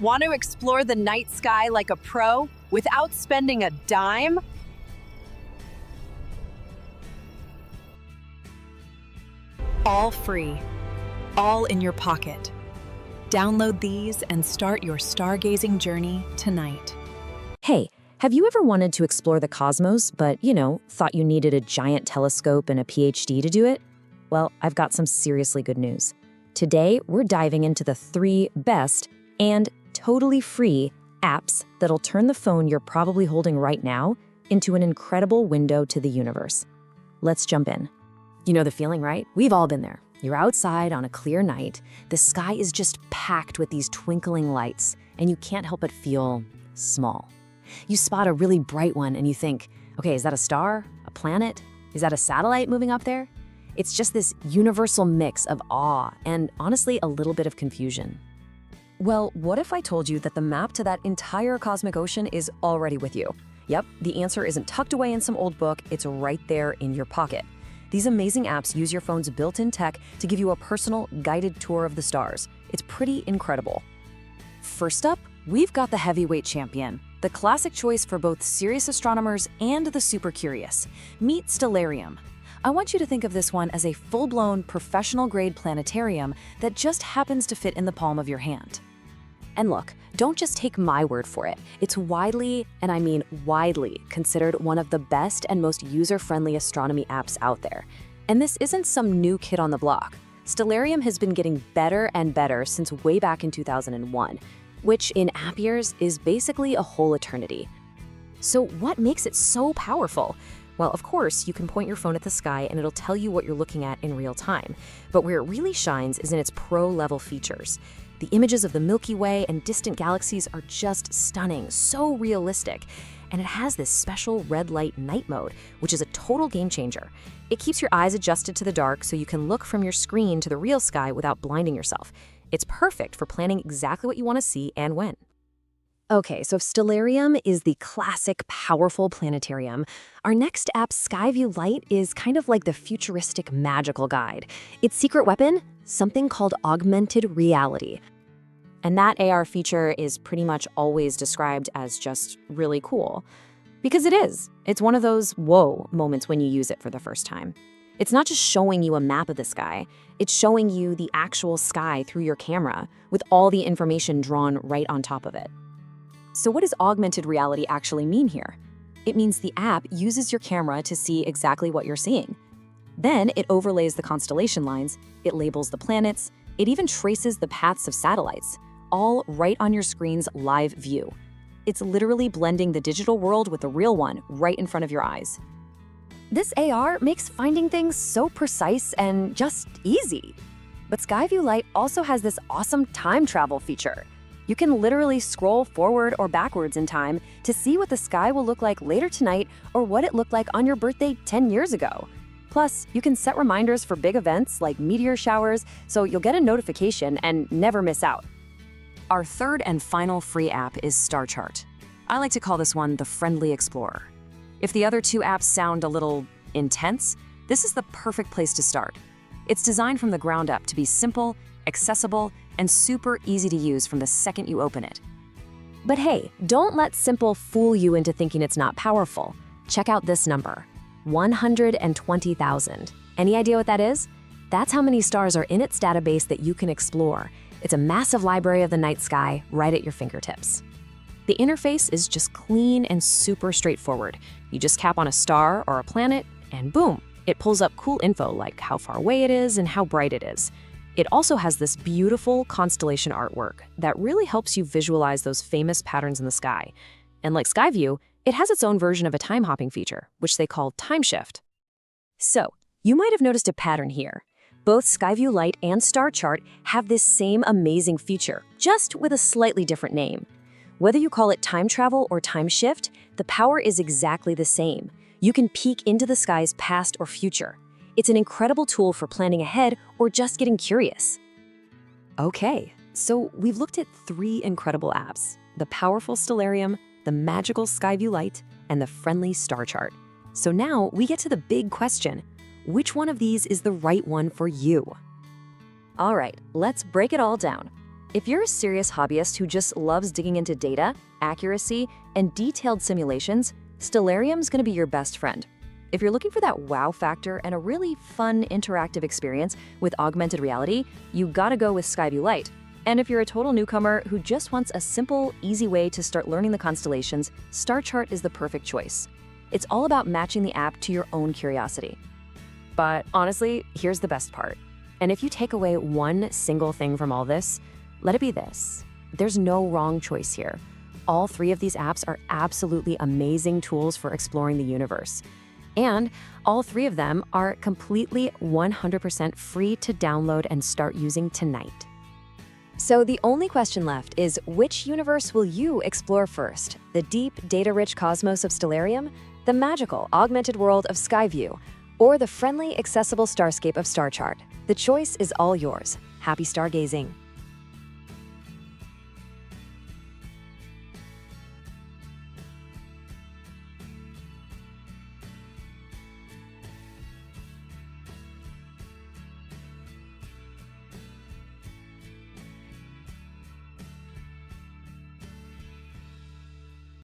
Want to explore the night sky like a pro without spending a dime? All free, all in your pocket. Download these and start your stargazing journey tonight. Hey, have you ever wanted to explore the cosmos, but, thought you needed a giant telescope and a Ph.D. to do it? Well, I've got some seriously good news. Today, we're diving into the 3 best and totally free apps that'll turn the phone you're probably holding right now into an incredible window to the universe. Let's jump in. You know the feeling, right? We've all been there. You're outside on a clear night, the sky is just packed with these twinkling lights, and you can't help but feel small. You spot a really bright one and you think, okay, is that a star? A planet? Is that a satellite moving up there? It's just this universal mix of awe and, honestly, a little bit of confusion. Well, what if I told you that the map to that entire cosmic ocean is already with you? Yep, the answer isn't tucked away in some old book, it's right there in your pocket. These amazing apps use your phone's built-in tech to give you a personal, guided tour of the stars. It's pretty incredible. First up, we've got the heavyweight champion, the classic choice for both serious astronomers and the super curious. Meet Stellarium. I want you to think of this one as a full-blown, professional-grade planetarium that just happens to fit in the palm of your hand. And look, don't just take my word for it. It's widely, and I mean widely, considered one of the best and most user-friendly astronomy apps out there. And this isn't some new kid on the block. Stellarium has been getting better and better since way back in 2001, which in app years is basically a whole eternity. So what makes it so powerful? Well, of course, you can point your phone at the sky and it'll tell you what you're looking at in real time. But where it really shines is in its pro-level features. The images of the Milky Way and distant galaxies are just stunning, so realistic. And it has this special red light night mode, which is a total game changer. It keeps your eyes adjusted to the dark so you can look from your screen to the real sky without blinding yourself. It's perfect for planning exactly what you want to see and when. Okay, so if Stellarium is the classic, powerful planetarium, our next app, SkyView Lite, is kind of like the futuristic magical guide. Its secret weapon? Something called augmented reality. And that AR feature is pretty much always described as just really cool. Because it is. It's one of those whoa moments when you use it for the first time. It's not just showing you a map of the sky, it's showing you the actual sky through your camera, with all the information drawn right on top of it. So what does augmented reality actually mean here? It means the app uses your camera to see exactly what you're seeing. Then it overlays the constellation lines, it labels the planets, it even traces the paths of satellites, all right on your screen's live view. It's literally blending the digital world with the real one right in front of your eyes. This AR makes finding things so precise and just easy. But SkyView Lite also has this awesome time travel feature. You can literally scroll forward or backwards in time to see what the sky will look like later tonight or what it looked like on your birthday 10 years ago. Plus, you can set reminders for big events like meteor showers, so you'll get a notification and never miss out. Our third and final free app is StarChart. I like to call this one the Friendly Explorer. If the other 2 apps sound a little intense, this is the perfect place to start. It's designed from the ground up to be simple, accessible, and super easy to use from the second you open it. But hey, don't let simple fool you into thinking it's not powerful. Check out this number, 120,000. Any idea what that is? That's how many stars are in its database that you can explore. It's a massive library of the night sky right at your fingertips. The interface is just clean and super straightforward. You just tap on a star or a planet, and boom, it pulls up cool info like how far away it is and how bright it is. It also has this beautiful constellation artwork that really helps you visualize those famous patterns in the sky. And like SkyView, it has its own version of a time-hopping feature, which they call Time Shift. So, you might have noticed a pattern here. Both SkyView Lite and StarChart have this same amazing feature, just with a slightly different name. Whether you call it time travel or time shift, the power is exactly the same. You can peek into the sky's past or future. It's an incredible tool for planning ahead or just getting curious. Okay, so we've looked at 3 incredible apps: the powerful Stellarium, the magical SkyView Lite, and the friendly StarChart. So now we get to the big question: which one of these is the right one for you? All right, let's break it all down. If you're a serious hobbyist who just loves digging into data, accuracy, and detailed simulations, Stellarium's going to be your best friend. If you're looking for that wow factor and a really fun, interactive experience with augmented reality, you gotta go with SkyView Lite. And if you're a total newcomer who just wants a simple, easy way to start learning the constellations, StarChart is the perfect choice. It's all about matching the app to your own curiosity. But honestly, here's the best part. And if you take away one single thing from all this, let it be this. There's no wrong choice here. All three of these apps are absolutely amazing tools for exploring the universe. And all three of them are completely 100% free to download and start using tonight. So the only question left is, which universe will you explore first? The deep, data-rich cosmos of Stellarium, the magical, augmented world of SkyView, or the friendly, accessible starscape of StarChart? The choice is all yours. Happy stargazing!